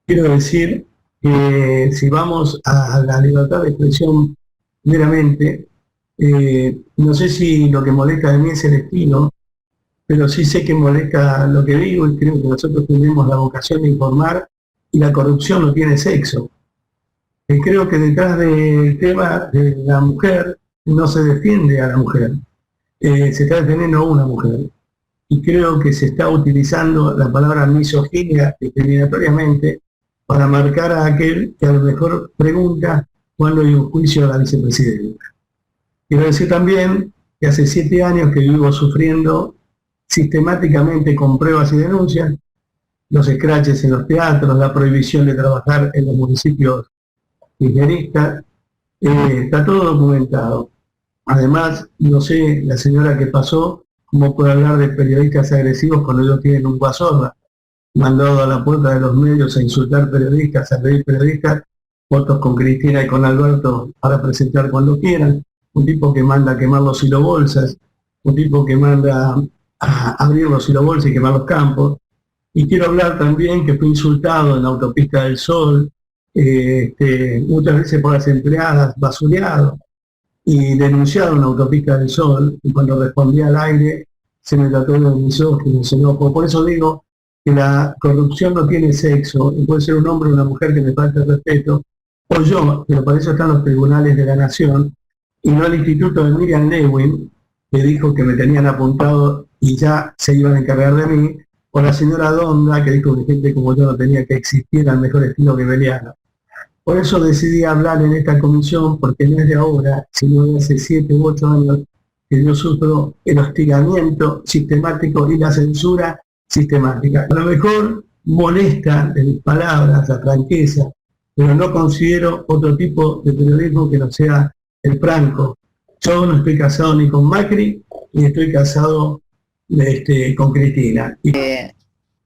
Quiero decir que si vamos a la libertad de expresión meramente, no sé si lo que molesta de mí es el estilo, pero sí sé que molesta lo que digo y creo que nosotros tenemos la vocación de informar y la corrupción no tiene sexo. Creo que detrás del tema de la mujer no se defiende a la mujer, se está defendiendo a una mujer. Y creo que se está utilizando la palabra misoginia discriminatoriamente para marcar a aquel que a lo mejor pregunta cuándo hay un juicio a la vicepresidenta. Quiero decir también que hace 7 años que vivo sufriendo sistemáticamente con pruebas y denuncias los escraches en los teatros, la prohibición de trabajar en los municipios kirchneristas, está todo documentado. Además, no sé, la señora que pasó, cómo puede hablar de periodistas agresivos cuando ellos tienen un guasorra mandado a la puerta de los medios a insultar periodistas, a pedir periodistas, fotos con Cristina y con Alberto para presentar cuando quieran, un tipo que manda a quemar los silobolsas, un tipo que manda a abrir los silobolsas y quemar los campos. Y quiero hablar también que fue insultado en la autopista del Sol, muchas veces por las empleadas, basureado y denunciado en la autopista del Sol, y cuando respondí al aire se me trató de misógino, se enojó. Por eso digo que la corrupción no tiene sexo, y puede ser un hombre o una mujer que me falte el respeto, o yo, pero para eso están los tribunales de la nación, y no el instituto de Miriam Lewin, que dijo que me tenían apuntado y ya se iban a encargar de mí, o la señora Donda, que dijo que gente como yo no tenía que existir al mejor estilo que Beliano. Por eso decidí hablar en esta comisión, porque no es de ahora, sino de hace 7 u 8 años que yo sufro el hostigamiento sistemático y la censura sistemática. A lo mejor molesta de mis palabras, la franqueza, pero no considero otro tipo de periodismo que no sea el franco. Yo no estoy casado ni con Macri, ni estoy casado con Cristina.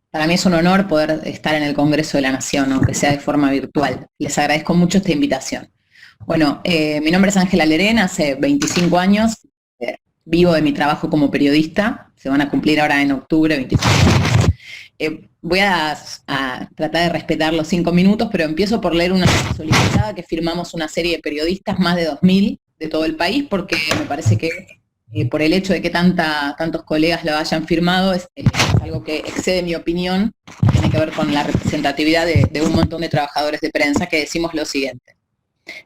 Para mí es un honor poder estar en el Congreso de la Nación, aunque sea de forma virtual. Les agradezco mucho esta invitación. Bueno, mi nombre es Ángela Lerena, hace 25 años vivo de mi trabajo como periodista, se van a cumplir ahora en octubre 25 años. Voy a tratar de respetar los 5 minutos, pero empiezo por leer una solicitada que firmamos una serie de periodistas, más de 2000 de todo el país, porque me parece que por el hecho de que tantos colegas lo hayan firmado, es algo que excede mi opinión, tiene que ver con la representatividad de un montón de trabajadores de prensa, que decimos lo siguiente.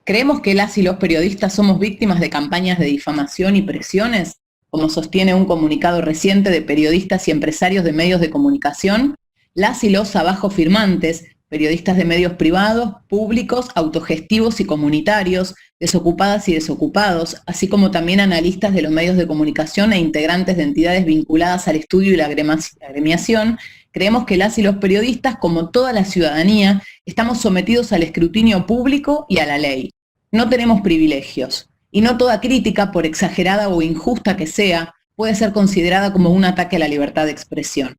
¿Creemos que las y los periodistas somos víctimas de campañas de difamación y presiones, como sostiene un comunicado reciente de periodistas y empresarios de medios de comunicación? Las y los abajo firmantes, periodistas de medios privados, públicos, autogestivos y comunitarios, desocupadas y desocupados, así como también analistas de los medios de comunicación e integrantes de entidades vinculadas al estudio y la agremiación, creemos que las y los periodistas, como toda la ciudadanía, estamos sometidos al escrutinio público y a la ley. No tenemos privilegios, y no toda crítica, por exagerada o injusta que sea, puede ser considerada como un ataque a la libertad de expresión.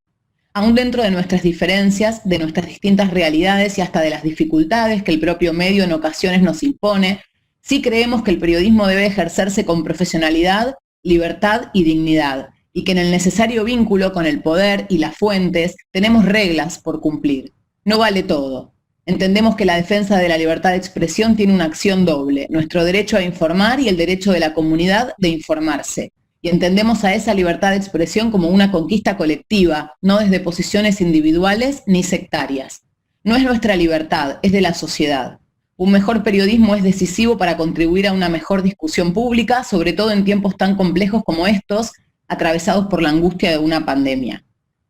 Aún dentro de nuestras diferencias, de nuestras distintas realidades y hasta de las dificultades que el propio medio en ocasiones nos impone, sí creemos que el periodismo debe ejercerse con profesionalidad, libertad y dignidad, y que en el necesario vínculo con el poder y las fuentes tenemos reglas por cumplir. No vale todo. Entendemos que la defensa de la libertad de expresión tiene una acción doble, nuestro derecho a informar y el derecho de la comunidad de informarse. Y entendemos a esa libertad de expresión como una conquista colectiva, no desde posiciones individuales ni sectarias. No es nuestra libertad, es de la sociedad. Un mejor periodismo es decisivo para contribuir a una mejor discusión pública, sobre todo en tiempos tan complejos como estos, atravesados por la angustia de una pandemia.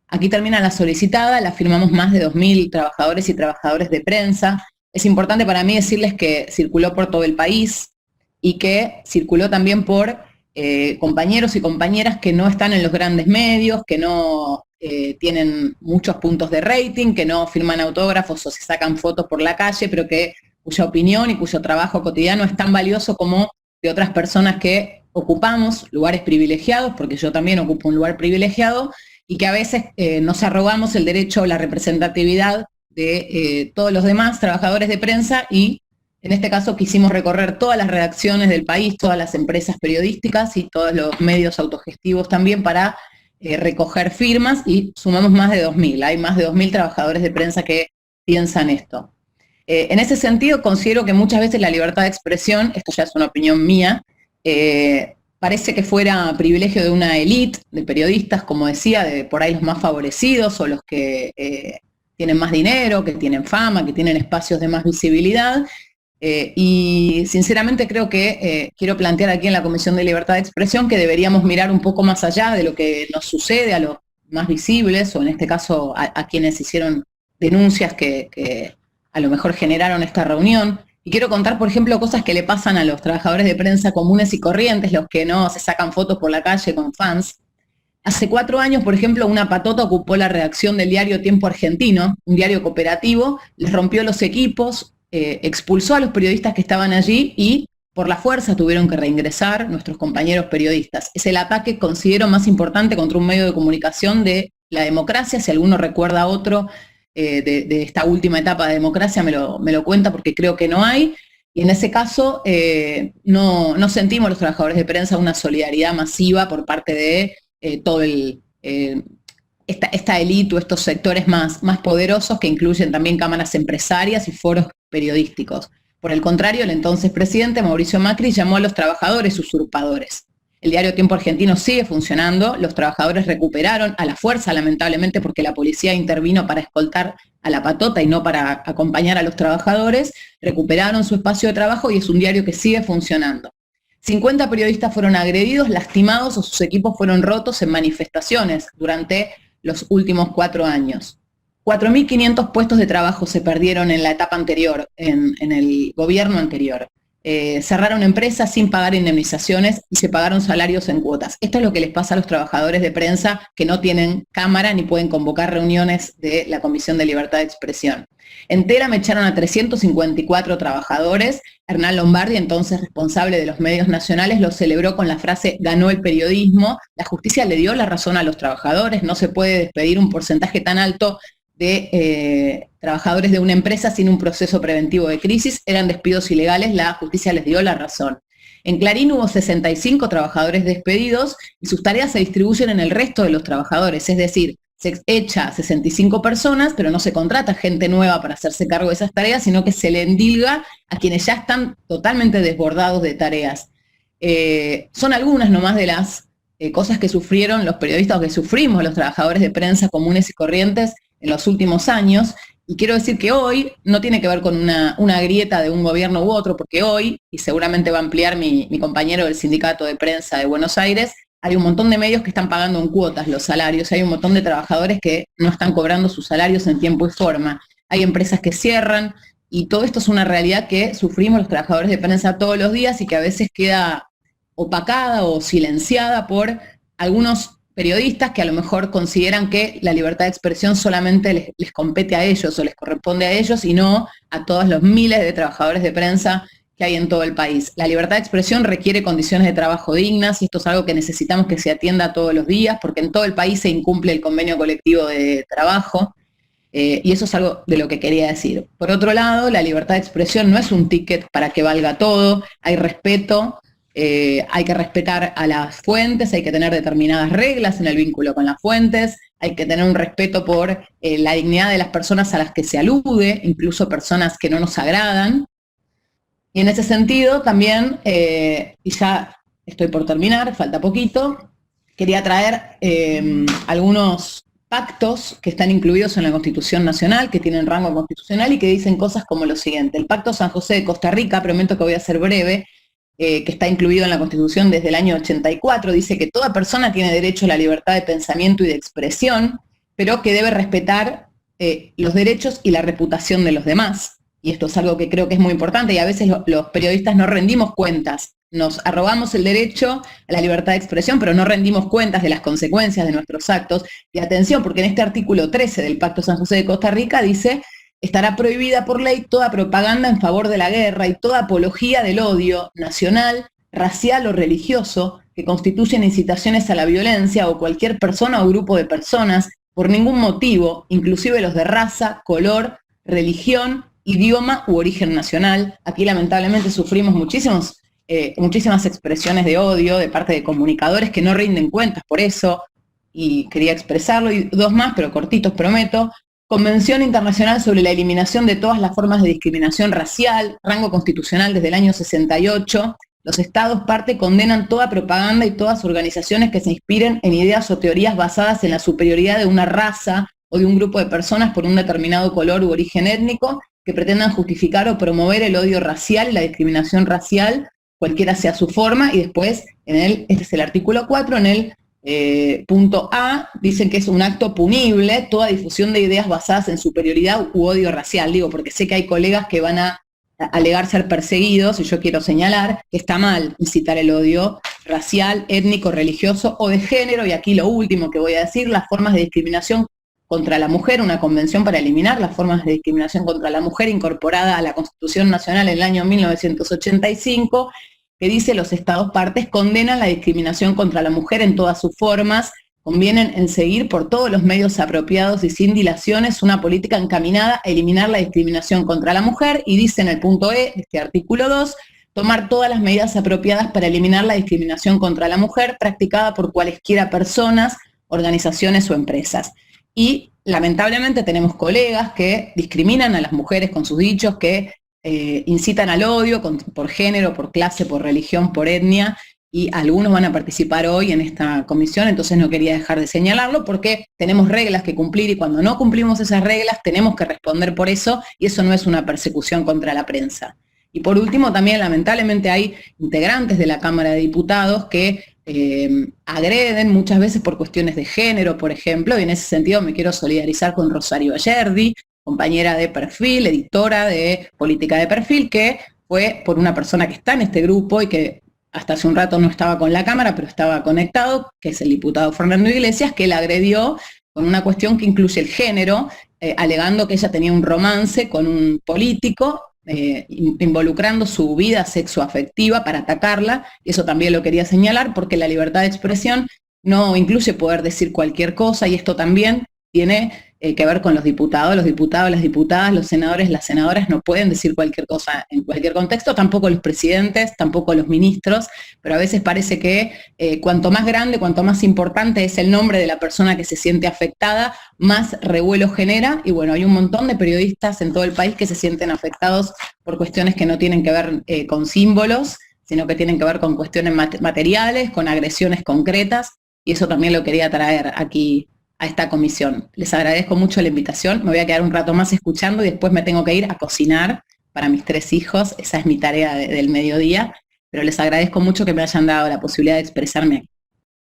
Aquí termina la solicitada, la firmamos más de 2000 trabajadores y trabajadoras de prensa. Es importante para mí decirles que circuló por todo el país y que circuló también por compañeros y compañeras que no están en los grandes medios, que no tienen muchos puntos de rating, que no firman autógrafos o se sacan fotos por la calle, pero cuya opinión y cuyo trabajo cotidiano es tan valioso como de otras personas que ocupamos lugares privilegiados, porque yo también ocupo un lugar privilegiado, y que a veces nos arrogamos el derecho a la representatividad de todos los demás trabajadores de prensa, y en este caso quisimos recorrer todas las redacciones del país, todas las empresas periodísticas y todos los medios autogestivos también para recoger firmas, y sumamos más de 2000. Hay más de 2000 trabajadores de prensa que piensan esto. En ese sentido, considero que muchas veces la libertad de expresión, esto ya es una opinión mía, parece que fuera privilegio de una élite de periodistas, como decía, de por ahí los más favorecidos o los que tienen más dinero, que tienen fama, que tienen espacios de más visibilidad. Y sinceramente creo que quiero plantear aquí en la Comisión de Libertad de Expresión que deberíamos mirar un poco más allá de lo que nos sucede a los más visibles, o en este caso a quienes hicieron denuncias que a lo mejor generaron esta reunión. Y quiero contar, por ejemplo, cosas que le pasan a los trabajadores de prensa comunes y corrientes, los que no se sacan fotos por la calle con fans. Hace 4 años, por ejemplo, una patota ocupó la redacción del diario Tiempo Argentino, un diario cooperativo, les rompió los equipos, expulsó a los periodistas que estaban allí y por la fuerza tuvieron que reingresar nuestros compañeros periodistas. Es el ataque, considero, más importante contra un medio de comunicación de la democracia. Si alguno recuerda otro de esta última etapa de democracia, me lo cuenta, porque creo que no hay. Y en ese caso no sentimos los trabajadores de prensa una solidaridad masiva por parte de todo esta élite o estos sectores más poderosos, que incluyen también cámaras empresarias y foros periodísticos. Por el contrario, el entonces presidente Mauricio Macri llamó a los trabajadores usurpadores. El diario Tiempo Argentino sigue funcionando, los trabajadores recuperaron a la fuerza, lamentablemente, porque la policía intervino para escoltar a la patota y no para acompañar a los trabajadores, recuperaron su espacio de trabajo y es un diario que sigue funcionando. 50 periodistas fueron agredidos, lastimados o sus equipos fueron rotos en manifestaciones durante los últimos 4 años. 4.500 puestos de trabajo se perdieron en la etapa anterior, en el gobierno anterior. Cerraron empresas sin pagar indemnizaciones y se pagaron salarios en cuotas. Esto es lo que les pasa a los trabajadores de prensa que no tienen cámara ni pueden convocar reuniones de la Comisión de Libertad de Expresión. En Telam echaron a 354 trabajadores. Hernán Lombardi, entonces responsable de los medios nacionales, lo celebró con la frase «ganó el periodismo». La justicia le dio la razón a los trabajadores, no se puede despedir un porcentaje tan alto de trabajadores de una empresa sin un proceso preventivo de crisis. Eran despidos ilegales, la justicia les dio la razón. En Clarín hubo 65 trabajadores despedidos y sus tareas se distribuyen en el resto de los trabajadores, es decir, se echa a 65 personas, pero no se contrata gente nueva para hacerse cargo de esas tareas, sino que se le endilga a quienes ya están totalmente desbordados de tareas. Son algunas nomás de las cosas que sufrieron los periodistas o que sufrimos los trabajadores de prensa comunes y corrientes en los últimos años, y quiero decir que hoy no tiene que ver con una grieta de un gobierno u otro, porque hoy, y seguramente va a ampliar mi compañero del Sindicato de Prensa de Buenos Aires, hay un montón de medios que están pagando en cuotas los salarios, hay un montón de trabajadores que no están cobrando sus salarios en tiempo y forma, hay empresas que cierran, y todo esto es una realidad que sufrimos los trabajadores de prensa todos los días y que a veces queda opacada o silenciada por algunos periodistas que a lo mejor consideran que la libertad de expresión solamente les compete a ellos o les corresponde a ellos y no a todos los miles de trabajadores de prensa que hay en todo el país. La libertad de expresión requiere condiciones de trabajo dignas y esto es algo que necesitamos que se atienda todos los días porque en todo el país se incumple el convenio colectivo de trabajo y eso es algo de lo que quería decir. Por otro lado, la libertad de expresión no es un ticket para que valga todo, hay respeto. Hay que respetar a las fuentes, hay que tener determinadas reglas en el vínculo con las fuentes, hay que tener un respeto por la dignidad de las personas a las que se alude, incluso personas que no nos agradan. Y en ese sentido también, y ya estoy por terminar, falta poquito, quería traer algunos pactos que están incluidos en la Constitución Nacional, que tienen rango constitucional y que dicen cosas como lo siguiente. El Pacto San José de Costa Rica, prometo que voy a ser breve, que está incluido en la Constitución desde el año 84, dice que toda persona tiene derecho a la libertad de pensamiento y de expresión, pero que debe respetar los derechos y la reputación de los demás. Y esto es algo que creo que es muy importante y a veces los periodistas no rendimos cuentas. Nos arrogamos el derecho a la libertad de expresión, pero no rendimos cuentas de las consecuencias de nuestros actos. Y atención, porque en este artículo 13 del Pacto San José de Costa Rica dice: estará prohibida por ley toda propaganda en favor de la guerra y toda apología del odio nacional, racial o religioso que constituyen incitaciones a la violencia o cualquier persona o grupo de personas por ningún motivo, inclusive los de raza, color, religión, idioma u origen nacional. Aquí lamentablemente sufrimos muchísimas expresiones de odio de parte de comunicadores que no rinden cuentas por eso, y quería expresarlo, y 2 más, pero cortitos prometo. Convención Internacional sobre la Eliminación de todas las formas de discriminación racial, rango constitucional desde el año 68. Los estados parte condenan toda propaganda y todas organizaciones que se inspiren en ideas o teorías basadas en la superioridad de una raza o de un grupo de personas por un determinado color u origen étnico, que pretendan justificar o promover el odio racial y la discriminación racial, cualquiera sea su forma. Y después, este es el artículo 4, en el punto A, dicen que es un acto punible toda difusión de ideas basadas en superioridad u odio racial. Digo, porque sé que hay colegas que van a alegar ser perseguidos, y yo quiero señalar que está mal incitar el odio racial, étnico, religioso o de género. Y aquí lo último que voy a decir, las formas de discriminación contra la mujer, una convención para eliminar las formas de discriminación contra la mujer incorporada a la Constitución Nacional en el año 1985, que dice: los estados partes condenan la discriminación contra la mujer en todas sus formas, convienen en seguir por todos los medios apropiados y sin dilaciones una política encaminada a eliminar la discriminación contra la mujer, y dice en el punto E de este artículo 2, tomar todas las medidas apropiadas para eliminar la discriminación contra la mujer practicada por cualesquiera personas, organizaciones o empresas. Y lamentablemente tenemos colegas que discriminan a las mujeres con sus dichos, que incitan al odio por género, por clase, por religión, por etnia, y algunos van a participar hoy en esta comisión. Entonces no quería dejar de señalarlo, porque tenemos reglas que cumplir, y cuando no cumplimos esas reglas tenemos que responder por eso, y eso no es una persecución contra la prensa. Y por último, también lamentablemente hay integrantes de la Cámara de Diputados que agreden muchas veces por cuestiones de género, por ejemplo, y en ese sentido me quiero solidarizar con Rosario Ayerdi, compañera de Perfil, editora de Política de Perfil, que fue por una persona que está en este grupo y que hasta hace un rato no estaba con la cámara, pero estaba conectado, que es el diputado Fernando Iglesias, que la agredió con una cuestión que incluye el género, alegando que ella tenía un romance con un político, involucrando su vida sexoafectiva para atacarla. Y eso también lo quería señalar, porque la libertad de expresión no incluye poder decir cualquier cosa, y esto también tiene que ver con los diputados, las diputadas, los senadores, las senadoras no pueden decir cualquier cosa en cualquier contexto, tampoco los presidentes, tampoco los ministros, pero a veces parece que cuanto más grande, cuanto más importante es el nombre de la persona que se siente afectada, más revuelo genera. Y bueno, hay un montón de periodistas en todo el país que se sienten afectados por cuestiones que no tienen que ver con símbolos, sino que tienen que ver con cuestiones materiales, con agresiones concretas, y eso también lo quería traer aquí a esta comisión. Les agradezco mucho la invitación, me voy a quedar un rato más escuchando y después me tengo que ir a cocinar para mis 3 hijos, esa es mi tarea del mediodía, pero les agradezco mucho que me hayan dado la posibilidad de expresarme aquí.